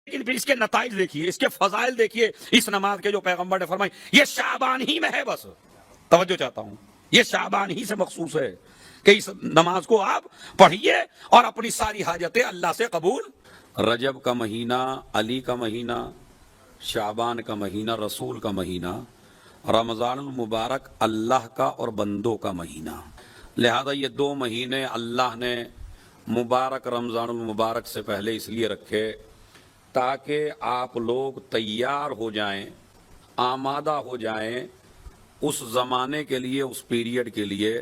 لیکن پھر اس کے نتائج دیکھیے، اس کے فضائل دیکھیے، اس نماز کے جو پیغمبر نے فرمائی، یہ شعبان ہی میں ہے، بس توجہ چاہتا ہوں، یہ شعبان ہی سے مخصوص ہے کہ اس نماز کو آپ پڑھیے اور اپنی ساری حاجتیں اللہ سے قبول۔ رجب کا مہینہ علی کا مہینہ، شعبان کا مہینہ رسول کا مہینہ، رمضان المبارک اللہ کا اور بندوں کا مہینہ، لہذا یہ دو مہینے اللہ نے مبارک رمضان المبارک سے پہلے اس لیے رکھے تاکہ آپ لوگ تیار ہو جائیں، آمادہ ہو جائیں اس زمانے کے لیے، اس پیریڈ کے لیے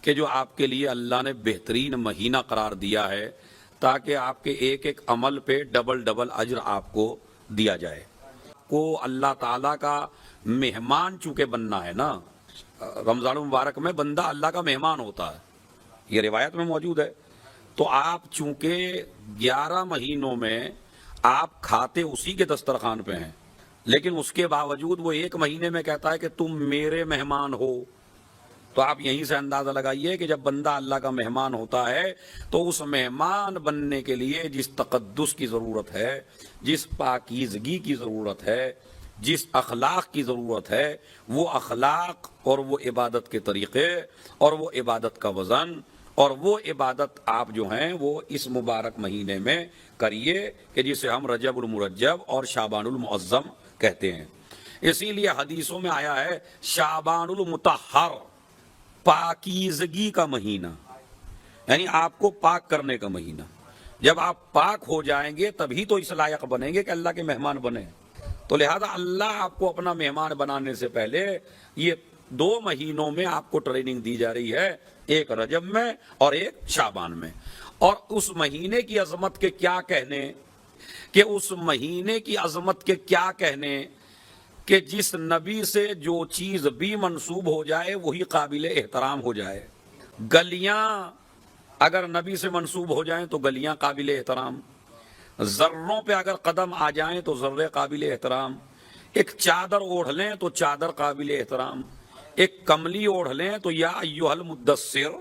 کہ جو آپ کے لیے اللہ نے بہترین مہینہ قرار دیا ہے، تاکہ آپ کے ایک ایک عمل پہ ڈبل ڈبل اجر آپ کو دیا جائے۔ کو اللہ تعالیٰ کا مہمان چونکہ بننا ہے نا، رمضان المبارک میں بندہ اللہ کا مہمان ہوتا ہے، یہ روایت میں موجود ہے۔ تو آپ چونکہ 11 مہینوں میں آپ کھاتے اسی کے دسترخوان پہ ہیں، لیکن اس کے باوجود وہ ایک مہینے میں کہتا ہے کہ تم میرے مہمان ہو، تو آپ یہیں سے اندازہ لگائیے کہ جب بندہ اللہ کا مہمان ہوتا ہے تو اس مہمان بننے کے لیے جس تقدس کی ضرورت ہے، جس پاکیزگی کی ضرورت ہے، جس اخلاق کی ضرورت ہے، وہ اخلاق اور وہ عبادت کے طریقے اور وہ عبادت کا وزن اور وہ عبادت آپ جو ہیں وہ اس مبارک مہینے میں کریے کہ جسے ہم رجب المرجب اور شعبان المعظم کہتے ہیں۔ اسی لیے حدیثوں میں آیا ہے شعبان المطہر، پاکیزگی کا مہینہ، یعنی آپ کو پاک کرنے کا مہینہ۔ جب آپ پاک ہو جائیں گے تبھی تو اس لائق بنیں گے کہ اللہ کے مہمان بنیں۔ تو لہذا اللہ آپ کو اپنا مہمان بنانے سے پہلے یہ 2 مہینوں میں آپ کو ٹریننگ دی جا رہی ہے، ایک رجب میں اور ایک شعبان میں۔ اور اس مہینے کی عظمت کے کیا کہنے، کہ اس مہینے کی عظمت کے کیا کہنے کہ جس نبی سے جو چیز بھی منسوب ہو جائے وہی قابل احترام ہو جائے۔ گلیاں اگر نبی سے منسوب ہو جائیں تو گلیاں قابل احترام، ذروں پہ اگر قدم آ جائیں تو ذرے قابل احترام، ایک چادر اوڑھ لیں تو چادر قابل احترام، ایک کملی اوڑھ لیں تو یا ایھا المدثر،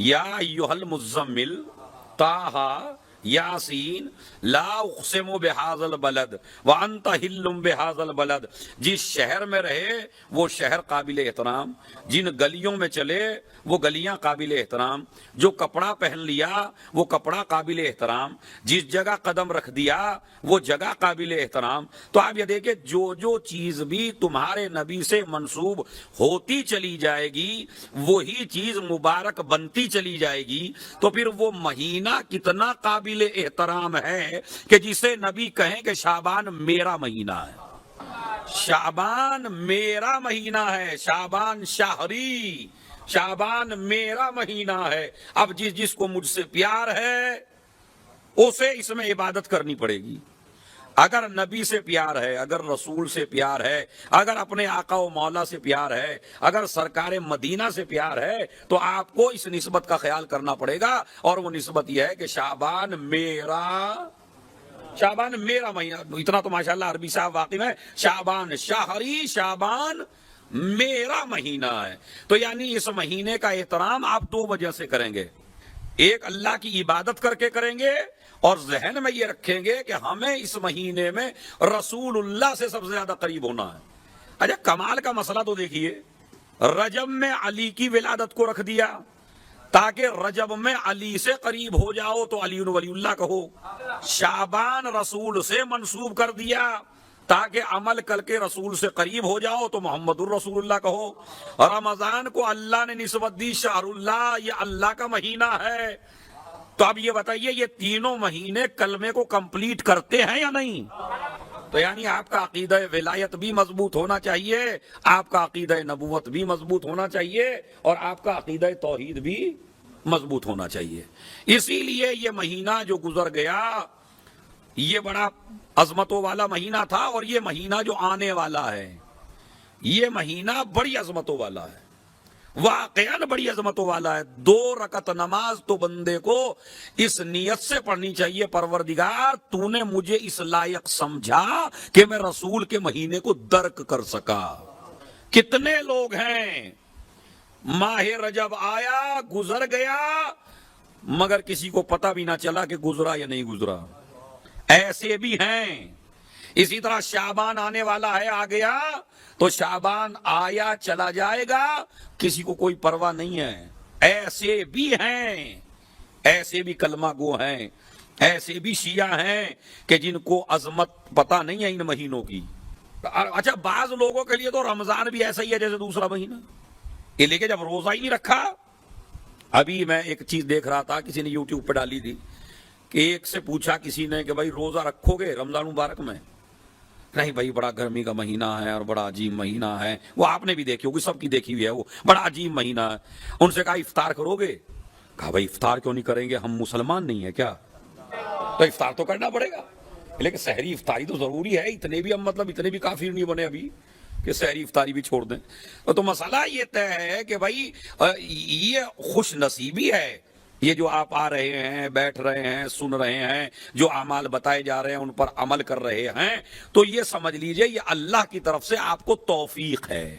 یا ایھا المزمل، طٰہٰ، یاسین، لا اقسم بہذا البلد وانت حل بہذا البلد، جس شہر میں رہے وہ شہر قابل احترام، جن گلیوں میں چلے وہ گلیاں قابل احترام، جو کپڑا پہن لیا وہ کپڑا قابل احترام، جس جگہ قدم رکھ دیا وہ جگہ قابل احترام۔ تو آپ یہ دیکھیں جو چیز بھی تمہارے نبی سے منسوب ہوتی چلی جائے گی وہی چیز مبارک بنتی چلی جائے گی۔ تو پھر وہ مہینہ کتنا قابل احترام ہے کہ جسے نبی کہیں کہ شعبان میرا مہینہ ہے، شعبان میرا مہینہ ہے، شعبان شہری، شعبان میرا مہینہ ہے۔ اب جس کو مجھ سے پیار ہے اسے اس میں عبادت کرنی پڑے گی۔ اگر نبی سے پیار ہے، اگر رسول سے پیار ہے، اگر اپنے آقا و مولا سے پیار ہے، اگر سرکار مدینہ سے پیار ہے تو آپ کو اس نسبت کا خیال کرنا پڑے گا، اور وہ نسبت یہ ہے کہ شعبان میرا مہینہ۔ اتنا تو ماشاءاللہ عربی صاحب واقعی ہے، شعبان شہری، شعبان میرا مہینہ ہے۔ تو یعنی اس مہینے کا احترام آپ 2 وجہ سے کریں گے، ایک اللہ کی عبادت کر کے کریں گے، اور ذہن میں یہ رکھیں گے کہ ہمیں اس مہینے میں رسول اللہ سے سب سے زیادہ قریب ہونا ہے۔ اچھا کمال کا مسئلہ تو دیکھیے، رجب میں علی کی ولادت کو رکھ دیا تاکہ رجب میں علی سے قریب ہو جاؤ تو علی ولی اللہ کہو، شعبان رسول سے منسوب کر دیا تاکہ عمل کر کے رسول سے قریب ہو جاؤ تو محمد الرسول اللہ کہو، رمضان کو اللہ نے نسبت دی شہر اللہ، یہ اللہ کا مہینہ ہے۔ تو اب یہ بتائیے یہ تینوں مہینے کلمے کو کمپلیٹ کرتے ہیں یا نہیں؟ تو یعنی آپ کا عقیدہ ولایت بھی مضبوط ہونا چاہیے، آپ کا عقیدہ نبوت بھی مضبوط ہونا چاہیے، اور آپ کا عقیدہ توحید بھی مضبوط ہونا چاہیے۔ اسی لیے یہ مہینہ جو گزر گیا یہ بڑا عظمتوں والا مہینہ تھا، اور یہ مہینہ جو آنے والا ہے یہ مہینہ بڑی عظمتوں والا ہے، واقعاً بڑی عظمتوں والا ہے۔ 2 رکعت نماز تو بندے کو اس نیت سے پڑھنی چاہیے، پروردگار تو نے مجھے اس لائق سمجھا کہ میں رسول کے مہینے کو درک کر سکا۔ کتنے لوگ ہیں ماہ رجب آیا گزر گیا مگر کسی کو پتہ بھی نہ چلا کہ گزرا یا نہیں گزرا۔ ایسے بھی ہیں. اسی طرح شعبان آنے والا ہے, آ گیا تو شعبان آیا چلا جائے گا, کسی کو کوئی پرواہ نہیں ہے. ایسے بھی ہیں, ایسے بھی کلمہ گو ہیں, ایسے بھی شیعہ ہیں کہ جن کو عظمت پتہ نہیں ہے ان مہینوں کی. اچھا, بعض لوگوں کے لیے تو رمضان بھی ایسا ہی ہے جیسے دوسرا مہینہ, یہ لے کے جب روزہ ہی نہیں رکھا. ابھی میں ایک چیز دیکھ رہا تھا, کسی نے یوٹیوب پہ ڈالی تھی کہ ایک سے پوچھا کسی نے کہ بھائی روزہ رکھو گے رمضان مبارک میں؟ نہیں بھائی, بڑا گرمی کا مہینہ ہے اور بڑا عجیب مہینہ ہے. وہ آپ نے بھی دیکھی ہوگی, سب کی دیکھی ہوئی ہے, وہ بڑا عجیب مہینہ ہے. ان سے کہا افطار کرو گے؟ کہا بھائی افطار کیوں نہیں کریں گے, ہم مسلمان نہیں ہیں کیا؟ تو افطار تو کرنا پڑے گا, لیکن سحری افطاری تو ضروری ہے. اتنے بھی ہم مطلب اتنے بھی کافر نہیں بنے ابھی کہ سحری افطاری بھی چھوڑ دیں. تو مسئلہ یہ طے ہے کہ بھائی یہ خوش نصیبی ہے, یہ جو آپ آ رہے ہیں, بیٹھ رہے ہیں, سن رہے ہیں, جو اعمال بتائے جا رہے ہیں ان پر عمل کر رہے ہیں, تو یہ سمجھ لیجئے یہ اللہ کی طرف سے آپ کو توفیق ہے.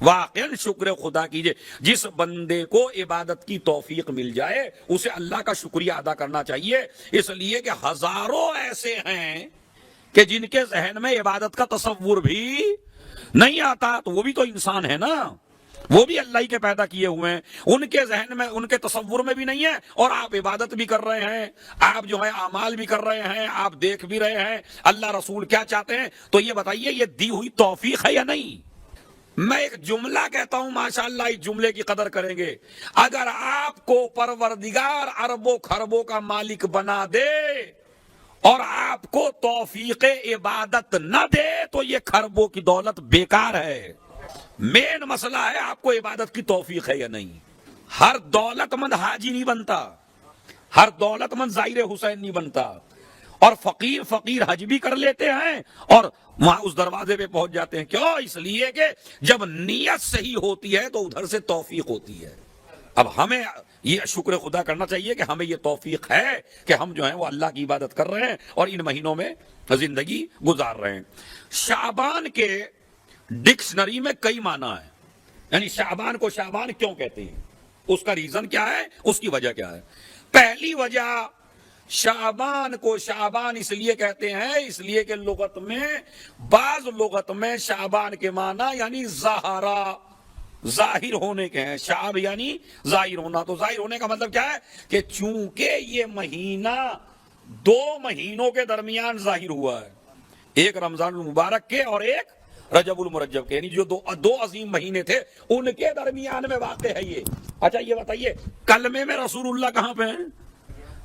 واقعاً شکر خدا کیجئے. جس بندے کو عبادت کی توفیق مل جائے اسے اللہ کا شکریہ ادا کرنا چاہیے, اس لیے کہ ہزاروں ایسے ہیں کہ جن کے ذہن میں عبادت کا تصور بھی نہیں آتا. تو وہ بھی تو انسان ہے نا, وہ بھی اللہ ہی کے پیدا کیے ہوئے ہیں, ان کے ذہن میں, ان کے تصور میں بھی نہیں ہے, اور آپ عبادت بھی کر رہے ہیں, آپ جو ہے اعمال بھی کر رہے ہیں, آپ دیکھ بھی رہے ہیں اللہ رسول کیا چاہتے ہیں. تو یہ بتائیے یہ دی ہوئی توفیق ہے یا نہیں؟ میں ایک جملہ کہتا ہوں, ماشاءاللہ اس جملے کی قدر کریں گے. اگر آپ کو پروردگار اربوں خربوں کا مالک بنا دے اور آپ کو توفیق عبادت نہ دے تو یہ خربوں کی دولت بیکار ہے. مین مسئلہ ہے آپ کو عبادت کی توفیق ہے یا نہیں. ہر دولت مند حاجی نہیں بنتا, ہر دولت مند ظاہر حسین نہیں بنتا, اور فقیر حج بھی کر لیتے ہیں اور وہاں اس دروازے پہ پہنچ جاتے ہیں. کیوں؟ اس لیے کہ جب نیت صحیح ہوتی ہے تو ادھر سے توفیق ہوتی ہے. اب ہمیں یہ شکر خدا کرنا چاہیے کہ ہمیں یہ توفیق ہے کہ ہم جو ہیں وہ اللہ کی عبادت کر رہے ہیں اور ان مہینوں میں زندگی گزار رہے ہیں. شعبان کے ڈکشنری میں کئی معنی ہیں, یعنی شعبان کو شعبان کیوں کہتے ہیں, اس کا ریزن کیا ہے, اس کی وجہ کیا ہے. پہلی وجہ شعبان کو شعبان اس لیے کہتے ہیں اس لیے کہ لغت میں, بعض لغت میں شعبان کے معنی یعنی ظاہر ہونے کے ہیں. شعب یعنی ظاہر ہونا, تو ظاہر ہونے کا مطلب کیا ہے کہ چونکہ یہ مہینہ دو مہینوں کے درمیان ظاہر ہوا ہے, ایک رمضان المبارک کے اور ایک رجب المرجب کے, یعنی جو دو عظیم مہینے تھے ان کے درمیان میں واقع ہے یہ. اچھا یہ بتائیے کلمے میں رسول اللہ کہاں پہ ہیں؟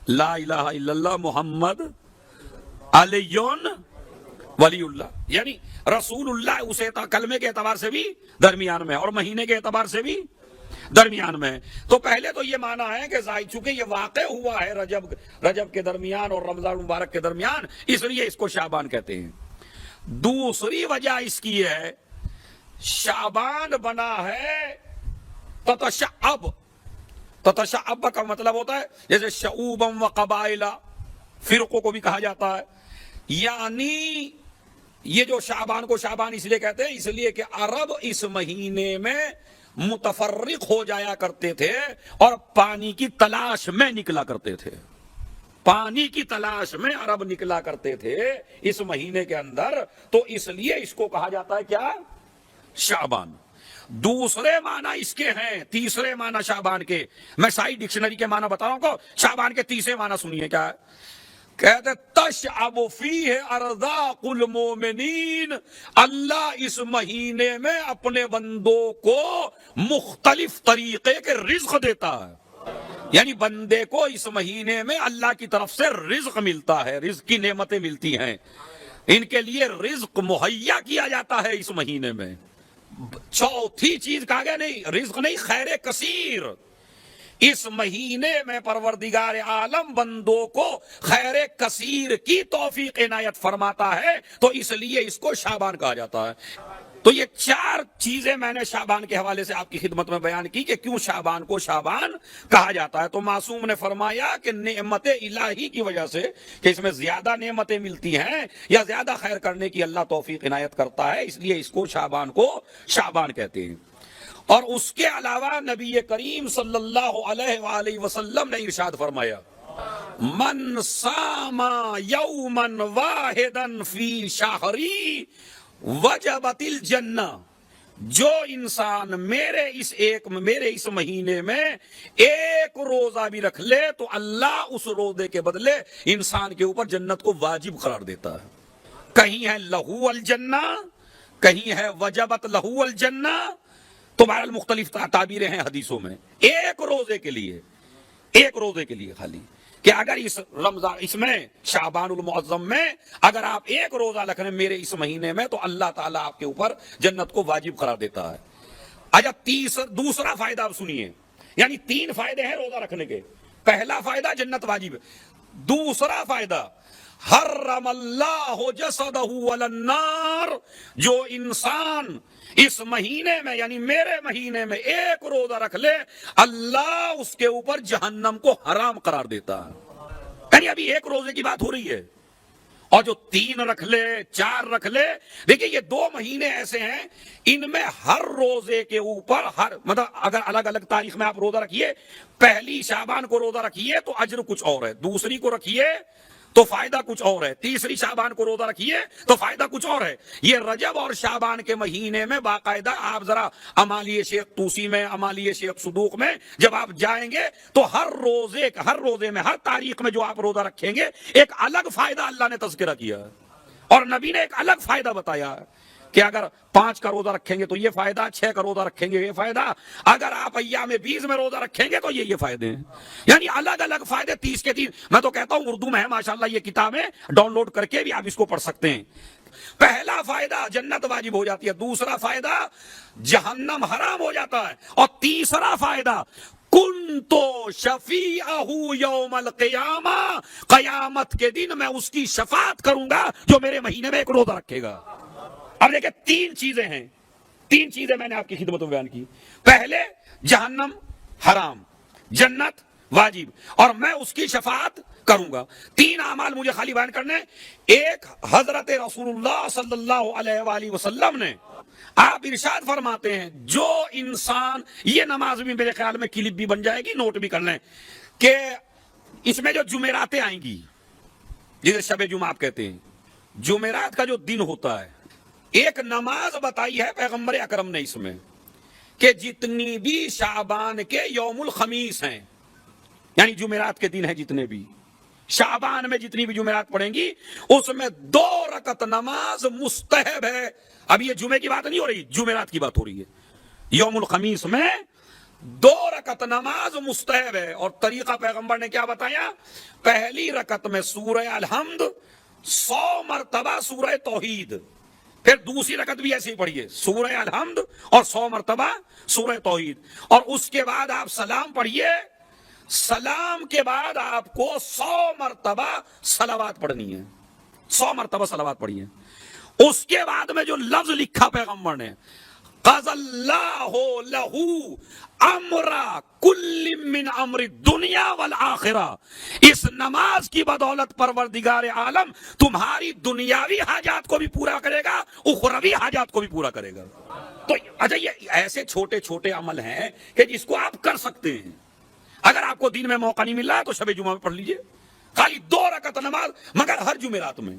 لا الہ الا اللہ محمد علی ولی اللہ, یعنی رسول اللہ اسے کلمے کے اعتبار سے بھی درمیان میں اور مہینے کے اعتبار سے بھی درمیان میں. تو پہلے تو یہ معنی ہے کہ چونکہ یہ واقع ہوا ہے رجب کے درمیان اور رمضان المبارک کے درمیان, اس لیے اس کو شعبان کہتے ہیں. دوسری وجہ اس کی ہے شعبان بنا ہے تتشعب کا مطلب ہوتا ہے جیسے شعوبم و قبائل, فرقوں کو بھی کہا جاتا ہے. یعنی یہ جو شعبان کو شعبان اس لیے کہتے ہیں اس لیے کہ عرب اس مہینے میں متفرق ہو جایا کرتے تھے اور پانی کی تلاش میں نکلا کرتے تھے, پانی کی تلاش میں عرب نکلا کرتے تھے اس مہینے کے اندر, تو اس لیے اس کو کہا جاتا ہے کیا, شعبان. دوسرے معنی اس کے ہیں, تیسرے معنی شعبان کے, میں سائی ڈکشنری کے معنی بتا رہا ہوں کو, شعبان کے تیسرے معنی سنیے کیا ہے. کہتے تشعب فیہ ارزاق المومنین, اللہ اس مہینے میں اپنے بندوں کو مختلف طریقے کے رزق دیتا ہے. یعنی بندے کو اس مہینے میں اللہ کی طرف سے رزق ملتا ہے, رزق کی نعمتیں ملتی ہیں, ان کے لیے رزق مہیا کیا جاتا ہے اس مہینے میں. چوتھی چیز کہا گیا نہیں, رزق نہیں, خیر کثیر. اس مہینے میں پروردگار عالم بندوں کو خیر کثیر کی توفیق عنایت فرماتا ہے, تو اس لیے اس کو شعبان کہا جاتا ہے. تو یہ چار چیزیں میں نے شعبان کے حوالے سے آپ کی خدمت میں بیان کی کہ کیوں شعبان کو شعبان کہا جاتا ہے. تو معصوم نے فرمایا کہ نعمت الہی کی وجہ سے کہ اس میں زیادہ نعمتیں ملتی ہیں یا زیادہ خیر کرنے کی اللہ توفیق عنایت کرتا ہے, اس لیے اس کو شعبان کہتے ہیں. اور اس کے علاوہ نبی کریم صلی اللہ علیہ وآلہ وسلم نے ارشاد فرمایا من ساما یومن واحدن فی شہری وجبت الجنہ، جو انسان میرے اس مہینے میں ایک روزہ بھی رکھ لے تو اللہ اس روزے کے بدلے انسان کے اوپر جنت کو واجب قرار دیتا ہے۔ کہیں ہے لہو الجنہ، کہیں ہے وجبت لہو الجنہ، تو بہرحال مختلف تعبیریں ہیں حدیثوں میں۔ ایک روزے کے لیے خالی کہ اگر اس میں شعبان المعظم میں اگر آپ ایک روزہ رکھ رہے ہیں میرے اس مہینے میں تو اللہ تعالیٰ آپ کے اوپر جنت کو واجب قرار دیتا ہے۔ اچھا، دوسرا فائدہ آپ سنیے، یعنی 3 فائدے ہیں روزہ رکھنے کے۔ پہلا فائدہ جنت واجب ہے، دوسرا فائدہ حرم اللہ جسدہ علی النار، جو انسان اس مہینے میں یعنی میرے مہینے میں ایک روزہ رکھ لے اللہ اس کے اوپر جہنم کو حرام قرار دیتا ہے۔ یعنی ابھی ایک روزے کی بات ہو رہی ہے، اور جو 3 رکھ لے 4 رکھ لے، دیکھیں یہ 2 مہینے ایسے ہیں ان میں ہر روزے کے اوپر مطلب اگر الگ الگ تاریخ میں آپ روزہ رکھیے، پہلی شعبان کو روزہ رکھیے تو اجر کچھ اور ہے، دوسری کو رکھیے تو فائدہ کچھ اور ہے، تیسری شعبان کو روزہ رکھیے تو فائدہ کچھ اور ہے۔ یہ رجب اور شعبان کے مہینے میں باقاعدہ آپ ذرا امالیہ شیخ طوسی میں، امالیہ شیخ صدوق میں جب آپ جائیں گے تو ہر روزے میں ہر تاریخ میں جو آپ روزہ رکھیں گے ایک الگ فائدہ اللہ نے تذکرہ کیا ہے، اور نبی نے ایک الگ فائدہ بتایا ہے کہ اگر 5 کا روزہ رکھیں گے تو یہ فائدہ، 6 کا روزہ رکھیں گے یہ فائدہ، اگر آپ ایام 20 میں روزہ رکھیں گے تو یہ فائدے ہیں، یعنی الگ الگ فائدے 30 کے 30۔ میں تو کہتا ہوں اردو میں ہے ماشاءاللہ یہ کتابیں، ڈاؤن لوڈ کر کے بھی آپ اس کو پڑھ سکتے ہیں۔ پہلا فائدہ جنت واجب ہو جاتی ہے، دوسرا فائدہ جہنم حرام ہو جاتا ہے، اور تیسرا فائدہ کنتو شفیعہ یوم القیامہ، قیامت کے دن میں اس کی شفاعت کروں گا جو میرے مہینے میں ایک روزہ رکھے گا۔ اب دیکھیں 3 چیزیں ہیں، 3 چیزیں میں نے آپ کی خدمت میں بیان کی۔ پہلے جہنم حرام، جنت واجب، اور میں اس کی شفاعت کروں گا۔ 3 اعمال مجھے خالی بیان کرنے۔ ایک، حضرت رسول اللہ صلی اللہ علیہ وآلہ وسلم نے آپ ارشاد فرماتے ہیں جو انسان، یہ نماز بھی میرے خیال میں کلپ بھی بن جائے گی، نوٹ بھی کر لیں، کہ اس میں جو جمعراتیں آئیں گی جسے شب جمعہ آپ کہتے ہیں، جمعرات کا جو دن ہوتا ہے، ایک نماز بتائی ہے پیغمبر اکرم نے اس میں کہ جتنی بھی شعبان کے یوم الخمیس ہیں، یعنی جمعرات کے دن ہیں، جتنے بھی شعبان میں جتنی بھی جمعرات پڑھیں گی اس میں 2 رکعت نماز مستحب ہے۔ اب یہ جمعے کی بات نہیں ہو رہی، جمعرات کی بات ہو رہی ہے۔ یوم الخمیس میں 2 رکعت نماز مستحب ہے، اور طریقہ پیغمبر نے کیا بتایا؟ پہلی رکعت میں سورہ الحمد 100 مرتبہ سورہ توحید، پھر دوسری رکعت بھی ایسے ہی پڑھیے، سورہ الحمد اور 100 مرتبہ سورہ توحید، اور اس کے بعد آپ سلام پڑھیے، سلام کے بعد آپ کو 100 مرتبہ صلوات پڑھنی ہے، 100 مرتبہ صلوات پڑھیے۔ اس کے بعد میں جو لفظ لکھا پیغمبر نے، قضى اللہ لہ امر کل من امر الدنیا والآخرہ، اس نماز کی بدولت پروردگار عالم تمہاری دنیاوی حاجات کو بھی پورا کرے گا، اخروی حاجات کو بھی پورا کرے گا۔ تو اچھا، یہ ایسے چھوٹے چھوٹے عمل ہیں کہ جس کو آپ کر سکتے ہیں۔ اگر آپ کو دن میں موقع نہیں مل رہا ہے تو شب جمعہ میں پڑھ لیجئے، خالی 2 رکعت نماز، مگر ہر جمعرات میں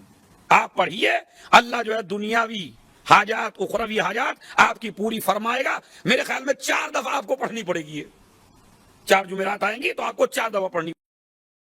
آپ پڑھیے، اللہ جو ہے دنیاوی حاجات، اخروی حاجات آپ کی پوری فرمائے گا۔ میرے خیال میں 4 دفعہ آپ کو پڑھنی پڑے گی، 4 جمعرات آئیں گی تو آپ کو 4 دفعہ پڑھنی